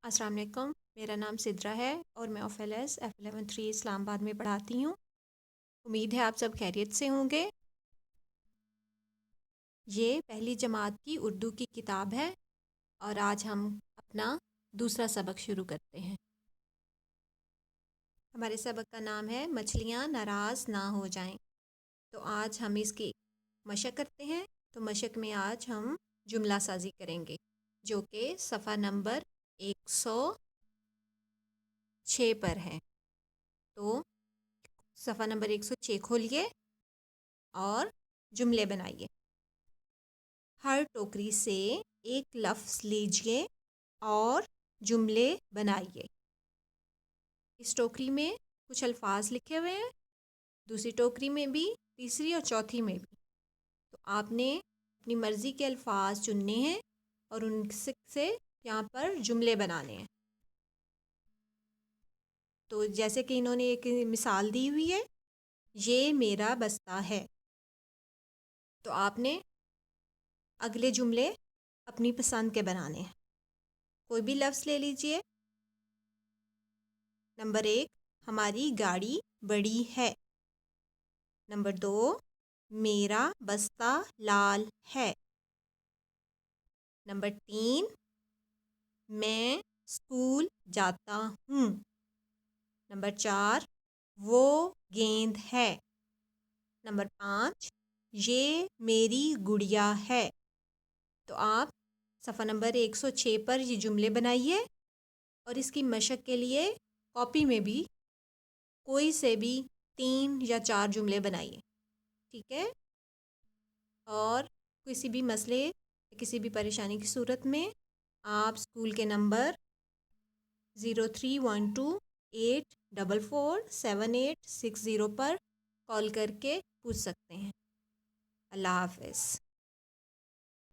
السلام علیکم، میرا نام سدرا ہے اور میں OFLS F11-3 اسلام آباد میں پڑھاتی ہوں۔ امید ہے آپ سب خیریت سے ہوں گے۔ یہ پہلی جماعت کی اردو کی کتاب ہے اور آج ہم اپنا دوسرا سبق شروع کرتے ہیں۔ ہمارے سبق کا نام ہے مچھلیاں ناراض نہ ہو جائیں۔ تو آج ہم اس کی مشق کرتے ہیں۔ تو مشق میں آج ہم جملہ سازی کریں گے جو کہ صفحہ نمبر 106 پر ہے۔ تو صفحہ نمبر 106 کھولیے اور جملے بنائیے۔ ہر ٹوکری سے ایک لفظ لیجئے اور جملے بنائیے۔ اس ٹوکری میں کچھ الفاظ لکھے ہوئے ہیں، دوسری ٹوکری میں بھی، تیسری اور چوتھی میں بھی۔ تو آپ نے اپنی مرضی کے الفاظ چننے ہیں اور ان سے یہاں پر جملے بنانے ہیں۔ تو جیسے کہ انہوں نے ایک مثال دی ہوئی ہے، یہ میرا بستہ ہے۔ تو آپ نے اگلے جملے اپنی پسند کے بنانے ہیں۔ کوئی بھی لفظ لے لیجئے۔ نمبر 1، ہماری گاڑی بڑی ہے۔ نمبر 2، میرا بستہ لال ہے۔ نمبر 3، میں اسکول جاتا ہوں۔ نمبر 4، وہ گیند ہے۔ نمبر 5، یہ میری گڑیا ہے۔ تو آپ صفحہ نمبر 106 پر یہ جملے بنائیے اور اس کی مشق کے لیے کاپی میں بھی کوئی سے بھی 3 یا 4 جملے بنائیے، ٹھیک ہے؟ اور کسی بھی مسئلے کسی بھی پریشانی کی صورت میں آپ اسکول کے نمبر 0312844786 پر کال کر کے پوچھ سکتے ہیں۔ اللہ حافظ۔